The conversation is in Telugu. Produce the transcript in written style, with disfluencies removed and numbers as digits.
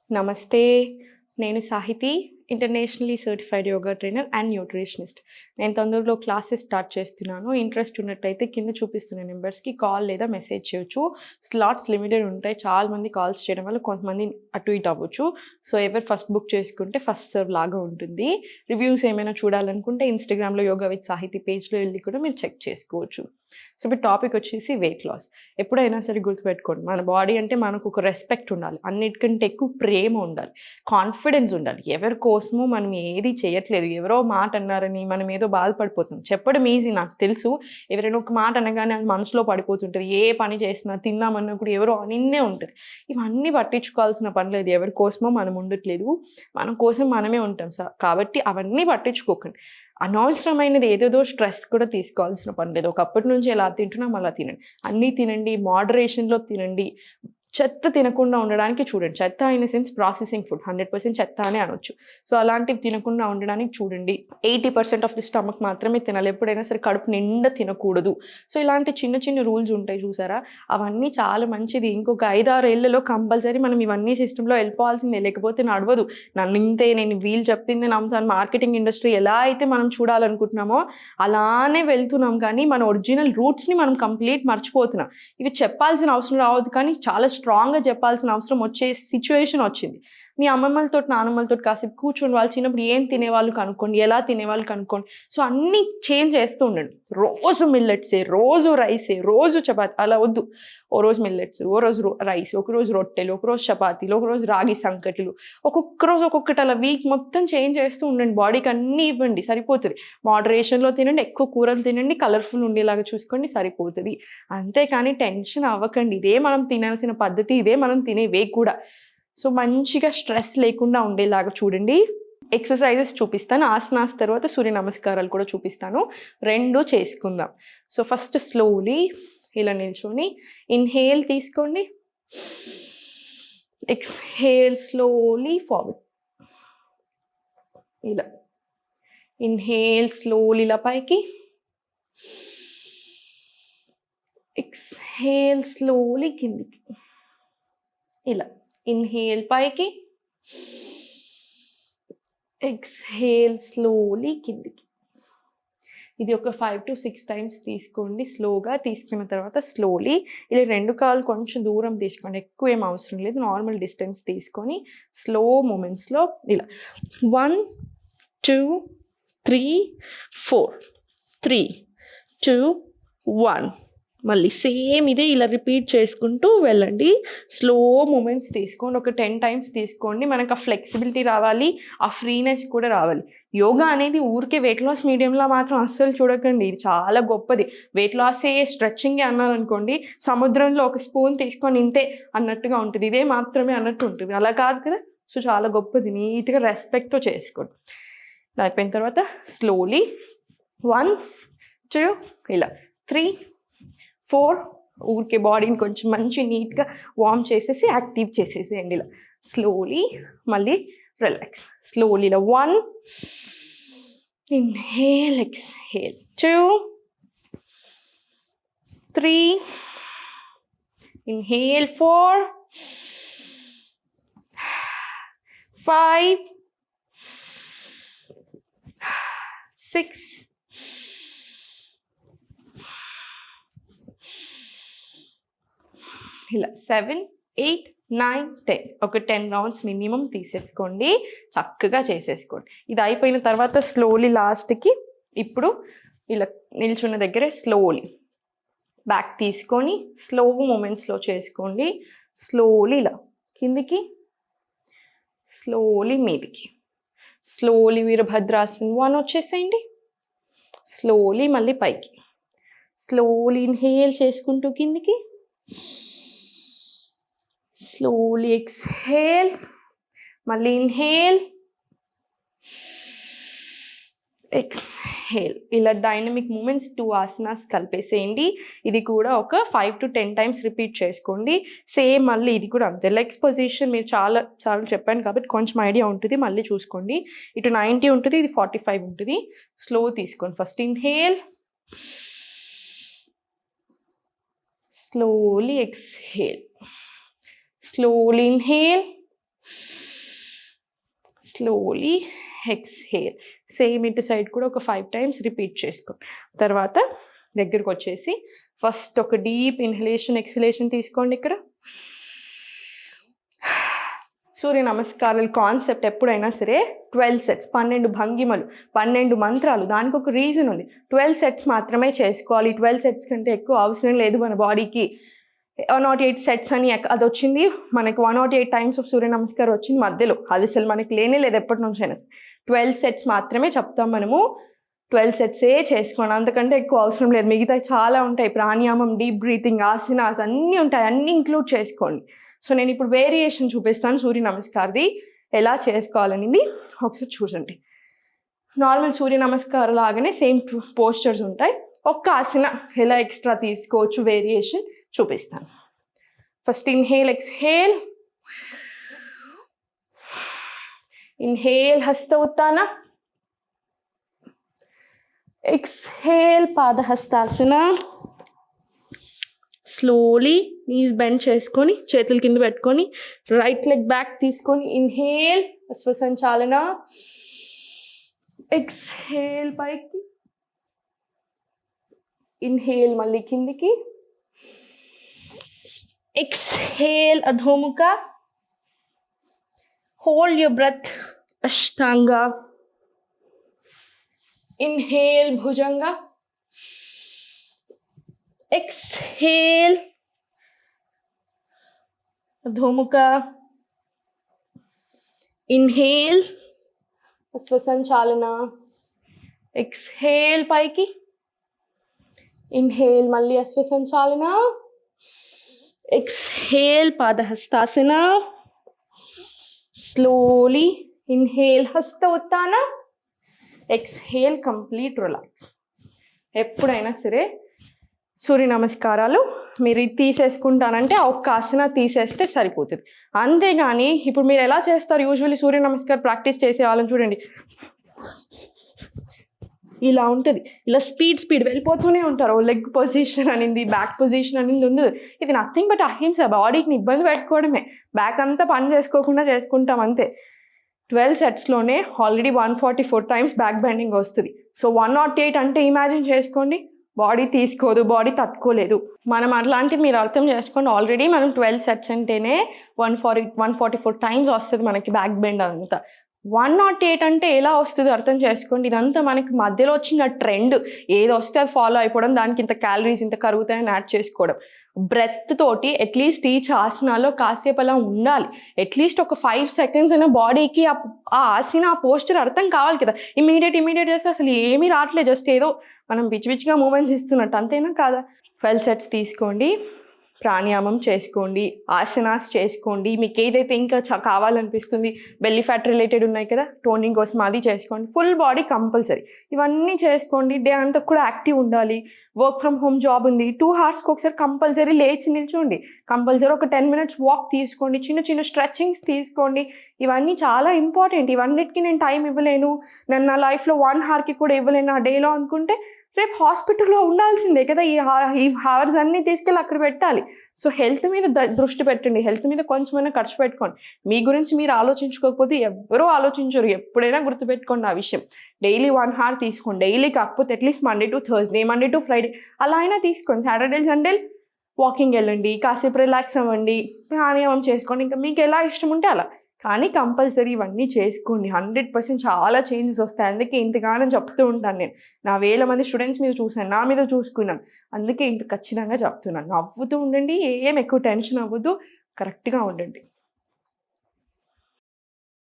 నమస్తే. నేను Sahithi, internationally certified yoga trainer and nutritionist. నేను తొందరలో క్లాసెస్ స్టార్ట్ చేస్తున్నాను. ఇంట్రెస్ట్ ఉన్నట్టయితే కింద చూపిస్తున్న నెంబర్స్‌కి కాల్ లేదా మెసేజ్ చేయొచ్చు. స్లాట్స్ లిమిటెడ్ ఉంటాయి. చాలామంది కాల్స్ చేయడం వల్ల కొంతమంది అటు ఇటు అవ్వచ్చు. సో, ఎవరు ఫస్ట్ బుక్ చేసుకుంటే ఫస్ట్ సర్వ్ లాగా ఉంటుంది. రివ్యూస్ ఏమైనా చూడాలనుకుంటే ఇన్‌స్టాగ్రామ్‌లో యోగా విత్ సాహితి పేజ్‌లో వెళ్లి కూడా మీరు చెక్ చేసుకోవచ్చు. సో, ఇప్పుడు టాపిక్ వచ్చేసి వెయిట్ లాస్. ఎప్పుడైనా సరే గుర్తుపెట్టుకోండి, మన బాడీ అంటే మనకు ఒక రెస్పెక్ట్ ఉండాలి. అన్నిటికంటే ఎక్కువ ప్రేమ ఉండాలి. కాన్ఫిడెన్స్ ఉండాలి. ఎవరి కోసమో మనం ఏది చేయట్లేదు. ఎవరో మాట అన్నారని మనం ఏదో బాధపడిపోతున్నాం. చెప్పడం ఈజీ, నాకు తెలుసు. ఎవరైనా ఒక మాట అనగానే అది మనసులో పడిపోతుంటది. ఏ పని చేసినా తిందామన్నా కూడా ఎవరో అనిందే ఉంటది. ఇవన్నీ పట్టించుకోవాల్సిన పని లేదు. ఎవరి కోసమో మనం ఉండట్లేదు. మన కోసం మనమే ఉంటాం. కాబట్టి అవన్నీ పట్టించుకోకండి. అనవసరమైనది ఏదేదో స్ట్రెస్ కూడా తీసుకోవాల్సిన పని లేదు. ఒకప్పటి నుంచి ఎలా తింటున్నాం అలా తినండి. అన్నీ తినండి, మోడరేషన్‌లో తినండి. చెత్త తినకుండా ఉండడానికి చూడండి. చెత్త in the sense processing food 100% చెత్త అనే అనొచ్చు. సో, అలాంటివి తినకుండా ఉండడానికి చూడండి. 80% ఆఫ్ ది స్టమక్ మాత్రమే తినాలి. ఎప్పుడైనా సరే కడుపు నిండా తినకూడదు. సో, ఇలాంటి చిన్న చిన్న రూల్స్ ఉంటాయి చూసారా? అవన్నీ చాలా మంచిది. ఇంకొక 5, 6 ఏళ్లలో కంపల్సరీ మనం ఇవన్నీ సిస్టమ్‌లో వెళ్ళిపోవాల్సిందే. లేకపోతే నడవదు. నన్నింతే నేను వీళ్ళు చెప్పిందే నమ్ముతాను. మార్కెటింగ్ ఇండస్ట్రీ ఎలా అయితే మనం చూడాలనుకుంటున్నామో అలానే వెళ్తున్నాం, కానీ మన ఒరిజినల్ రూట్స్‌ని మనం కంప్లీట్ మర్చిపోతున్నాం. ఇవి చెప్పాల్సిన అవసరం రావద్దు, కానీ చాలా స్ట్రాంగ్‌గా చెప్పాల్సిన అవసరం వచ్చే సిట్యుయేషన్ వచ్చింది. మీ అమ్మమ్మలతోటి, నానమ్మలతోటి కాసేపు కూర్చొని వాళ్ళు చిన్నప్పుడు ఏం తినేవాళ్ళు కనుక్కోండి, ఎలా తినేవాళ్ళు కనుక్కోండి. సో, అన్నీ చేంజ్ చేస్తూ ఉండండి. రోజు మిల్లెట్సే, రోజు రైసే, రోజు చపాతీ అలా వద్దు. ఓ రోజు మిల్లెట్స్, ఓ రోజు రైస్, ఒకరోజు రొట్టెలు, ఒకరోజు చపాతీలు, ఒకరోజు రాగి సంకటిలు, ఒక్కొక్క రోజు ఒక్కొక్కటి అలా వీక్ మొత్తం చేంజ్ చేస్తూ ఉండండి. బాడీకి అన్నీ ఇవ్వండి, సరిపోతది. మోడరేషన్‌లో తినండి, ఎక్కువ కూరలు తినండి, కలర్‌ఫుల్ ఉండేలాగా చూసుకోండి, సరిపోతది. అంతేకాని టెన్షన్ అవ్వకండి. ఇదే మనం తినాల్సిన పద్ధతి, ఇదే మనం తినే వే కూడా. సో, మంచిగా స్ట్రెస్ లేకుండా ఉండేలాగా చూడండి. ఎక్సర్‌సైజెస్ చూపిస్తాను. ఆసనాస్ తర్వాత సూర్య నమస్కారాలు కూడా చూపిస్తాను. 2 చేసుకుందాం. సో, ఫస్ట్ స్లోలీ ఇలా నిల్చొని ఇన్‌హేల్ తీసుకోండి. Exhale slowly forward. ఇలా ఇన్‌హేల్ స్లోలీ ఇలా పైకి. ఎక్స్‌హేల్ స్లోలీ కిందికి. ఇలా ఇన్‌హేల్ పైకి. ఎక్స్‌హేల్ స్లోలీ కిందికి. ఇది ఒక 5-6 టైమ్స్ తీసుకోండి. స్లోగా తీసుకున్న తర్వాత స్లోలీ ఇలా 2 కాళ్ళు కొంచెం దూరం తీసుకోండి. ఎక్కువ ఏం అవసరం లేదు. నార్మల్ డిస్టెన్స్ తీసుకొని స్లో మూమెంట్స్‌లో ఇలా 1, 2, 3, 4, 3, 2, 1. మళ్ళీ సేమ్ ఇదే ఇలా రిపీట్ చేసుకుంటూ వెళ్ళండి. స్లో మూమెంట్స్ తీసుకోండి. ఒక 10 టైమ్స్ తీసుకోండి. మనకు ఆ ఫ్లెక్సిబిలిటీ రావాలి, ఆ ఫ్రీనెస్ కూడా రావాలి. యోగా అనేది ఊరికే వెయిట్ లాస్ మీడియంలా మాత్రం అస్సలు చూడకండి. ఇది చాలా గొప్పది. వెయిట్ లాసే స్ట్రెచ్చింగే అన్నారనుకోండి, సముద్రంలో ఒక స్పూన్ తీసుకొని ఇంతే అన్నట్టుగా ఉంటుంది. ఇదే మాత్రమే అన్నట్టు ఉంటుంది. అలా కాదు కదా. సో, చాలా గొప్పది. నీట్‌గా రెస్పెక్ట్‌తో చేసుకోండి. ఇలా అయిపోయిన తర్వాత స్లోలీ 1, 2 ఇలా 3, 4 ఊరికే బాడీని కొంచెం మంచి నీట్‌గా వార్మ్ చేసేసి యాక్టివ్ చేసేసేయండి. ఇలా స్లోలీ మళ్ళీ రిలాక్స్. స్లోలీ ఇలా 1 ఇన్‌హేల్, ఎక్స్‌హేల్ 2, 3 ఇన్‌హేల్ 4, 5, 6, 7, 8, 9, 10. ఒక 10 రౌండ్స్ మినిమం తీసేసుకోండి. చక్కగా చేసేసుకోండి. ఇది అయిపోయిన తర్వాత స్లోలీ లాస్ట్‌కి ఇప్పుడు ఇలా నిల్చున్న దగ్గరే స్లోలీ బ్యాక్ తీసుకొని స్లో మూమెంట్స్‌లో చేసుకోండి. స్లోలీ ఇలా కిందికి, స్లోలీ మీదికి. స్లోలీ వీరభద్రాసనం 1 వచ్చేసేయండి. స్లోలీ మళ్ళీ పైకి. స్లోలీ ఇన్‌హేల్ చేసుకుంటూ కిందికి. స్లోలీ ఎక్స్‌హేల్, మళ్ళీ ఇన్‌హేల్, ఎక్స్‌హేల్. ఇలా డైనమిక్ మూమెంట్స్ 2 ఆసనాస్ కలిపేసేయండి. ఇది కూడా ఒక 5-10 టైమ్స్ రిపీట్ చేసుకోండి. సేమ్ మళ్ళీ ఇది కూడా అంతే. లెగ్స్ పొజిషన్ మీరు చాలా సార్లు చెప్పాను కాబట్టి కొంచెం ఐడియా ఉంటుంది. మళ్ళీ చూసుకోండి. ఇటు 90 ఉంటుంది, ఇది 45 ఉంటుంది. స్లో తీసుకోండి. First inhale, slowly exhale, slowly inhale, slowly exhale. Same ఇటు సైడ్ కూడా ఒక 5 టైమ్స్ రిపీట్ చేసుకోండి. తర్వాత దగ్గరకు వచ్చేసి ఫస్ట్ ఒక డీప్ ఇన్హలేషన్ ఎక్స్హలేషన్ తీసుకోండి. ఇక్కడ సూర్య నమస్కారాల కాన్సెప్ట్ ఎప్పుడైనా సరే 12 సెట్స్, 12 భంగిమలు, 12 మంత్రాలు. దానికి ఒక రీజన్ ఉంది. 12 సెట్స్ మాత్రమే చేసుకోవాలి. 12 సెట్స్ కంటే ఎక్కువ అవసరం లేదు మన బాడీకి. 108 సెట్స్ అని అది వచ్చింది మనకి. 108 టైమ్స్ ఆఫ్ సూర్య నమస్కారం వచ్చింది మధ్యలో. అది అసలు మనకి లేనే లేదు ఎప్పటి నుంచి అయినా. 12 సెట్స్ మాత్రమే చెప్తాం మనము. 12 సెట్సే చేసుకోండి, అంతకంటే ఎక్కువ అవసరం లేదు. మిగతా చాలా ఉంటాయి, ప్రాణాయామం, డీప్ బ్రీతింగ్, ఆసనాస్ అన్నీ ఉంటాయి, అన్నీ ఇంక్లూడ్ చేసుకోండి. సో నేను ఇప్పుడు వేరియేషన్ చూపిస్తాను సూర్య నమస్కారది ఎలా చేసుకోవాలనేది ఒకసారి చూడండి. నార్మల్ సూర్య నమస్కారం లాగానే సేమ్ పోస్చర్స్ ఉంటాయి. ఒక్క ఆసన ఎలా ఎక్స్ట్రా తీసుకోవచ్చు వేరియేషన్ చూపిస్తాను. First inhale exhale. Inhale Hasta Uttana. Exhale Padahastasana. Slowly knees bend చేసుకొని చేతులు కింద పెట్టుకొని రైట్ లెగ్ బ్యాక్ తీసుకొని ఇన్హేల్ అశ్వసంచాలన. ఎక్స్హేల్ పైకి. ఇన్హేల్ మళ్ళీ కిందికి. Exhale Adhomukha. Hold your breath Ashtanga. Inhale Bhujanga. Exhale Adhomukha. Inhale Asvasanchalana. Exhale paiki. Inhale malli Asvasanchalana. Exhale Padahastasana. Slowly inhale Hasta Uttana. Exhale complete relax. ఎప్పుడైనా సరే సూర్య నమస్కారాలు మీరు తీసేసుకుంటానంటే ఒక్క ఆసన తీసేస్తే సరిపోతుంది. అంతేగాని ఇప్పుడు మీరు ఎలా చేస్తారు, యూజువల్లీ సూర్య నమస్కారం ప్రాక్టీస్ చేసే వాళ్ళని చూడండి, ఇలా ఉంటుంది, ఇలా స్పీడ్ వెళ్ళిపోతూనే ఉంటారు. లెగ్ పొజిషన్ అనింది, బ్యాక్ పొజిషన్ అనింది ఉండదు. ఇది నథింగ్ బట్ అహింస. బాడీకి ఇబ్బంది పెట్టుకోవడమే. బ్యాక్ అంతా పని చేసుకోకుండా చేసుకుంటాం అంతే. 12 సెట్స్లోనే ఆల్రెడీ 144 టైమ్స్ బ్యాక్ బెండింగ్ వస్తుంది. సో 108 అంటే ఇమాజిన్ చేసుకోండి, బాడీ తీసుకోదు, బాడీ తట్టుకోలేదు. మనం అట్లాంటిది మీరు అర్థం చేసుకోండి. ఆల్రెడీ మనం 12 సెట్స్ అంటేనే 144 టైమ్స్ వస్తుంది మనకి బ్యాక్ బెండ్ అంతా. 108 అంటే ఎలా వస్తుంది అర్థం చేసుకోండి. ఇదంతా మనకి మధ్యలో వచ్చిన ట్రెండ్. ఏది వస్తే అది ఫాలో అయిపోవడం, దానికి ఇంత క్యాలరీస్ ఇంత కరుగుతాయని యాడ్ చేసుకోవడం. బ్రెత్ తోటి అట్లీస్ట్ ఈచ్ ఆసనాలో కాసేపు అలా ఉండాలి. అట్లీస్ట్ ఒక 5 సెకండ్స్ అయినా బాడీకి ఆ ఆసన, ఆ పోస్చర్ అర్థం కావాలి కదా. ఇమీడియట్ చేస్తే అసలు ఏమీ రావట్లేదు, జస్ట్ ఏదో మనం పిచ్చిగా మూమెంట్స్ ఇస్తున్నట్టు, అంతేనా కాదా. 12 సెట్స్ తీసుకోండి, ప్రాణాయామం చేసుకోండి, ఆసనాస్ చేసుకోండి. మీకు ఏదైతే ఇంకా కావాలనిపిస్తుంది, బెల్లీ ఫ్యాట్ రిలేటెడ్ ఉన్నాయి కదా, టోనింగ్ కోసం అది చేసుకోండి. ఫుల్ బాడీ కంపల్సరీ ఇవన్నీ చేసుకోండి. డే అంతా కూడా యాక్టివ్ ఉండాలి. వర్క్ ఫ్రమ్ హోమ్ జాబ్ ఉంది, 2 అవర్స్కి ఒకసారి కంపల్సరీ లేచి నిల్చోండి. కంపల్సరీ ఒక 10 మినిట్స్ వాక్ తీసుకోండి. చిన్న స్ట్రెచ్చింగ్స్ తీసుకోండి. ఇవన్నీ చాలా ఇంపార్టెంట్. ఇవన్నిటికీ నేను టైం ఇవ్వలేను, నేను నా లైఫ్లో 1 అవర్కి కూడా ఇవ్వలేను ఆ డేలో అనుకుంటే రేపు హాస్పిటల్లో ఉండాల్సిందే కదా. ఈ అవర్స్ అన్నీ తీసుకెళ్ళి అక్కడ పెట్టాలి. సో హెల్త్ మీద దృష్టి పెట్టండి. హెల్త్ మీద కొంచెమైనా ఖర్చు పెట్టుకోండి. మీ గురించి మీరు ఆలోచించుకోకపోతే ఎవ్వరూ ఆలోచించరు. ఎప్పుడైనా గుర్తుపెట్టుకోండి ఆ విషయం. డైలీ 1 అవర్ తీసుకోండి. డైలీ కాకపోతే at least Monday to Thursday, Monday to Friday అలా అయినా తీసుకోండి. సాటర్డే సండే వాకింగ్ వెళ్ళండి, కాసేపు రిలాక్స్ అవ్వండి, ప్రాణాయామం చేసుకోండి. ఇంకా మీకు ఎలా ఇష్టం ఉంటే అలా, కానీ కంపల్సరీ ఇవన్నీ చేసుకోండి. 100% చాలా చేంజెస్ వస్తాయి. అందుకే ఇంతగానో చెప్తూ ఉంటాను నేను. నా వేల మంది స్టూడెంట్స్ మీద చూశాను, నా మీద చూసుకున్నాను. అందుకే ఇంత ఖచ్చితంగా చెప్తున్నాను. నవ్వుతూ ఉండండి, ఏం ఎక్కువ టెన్షన్ అవ్వద్దు, కరెక్ట్గా ఉండండి.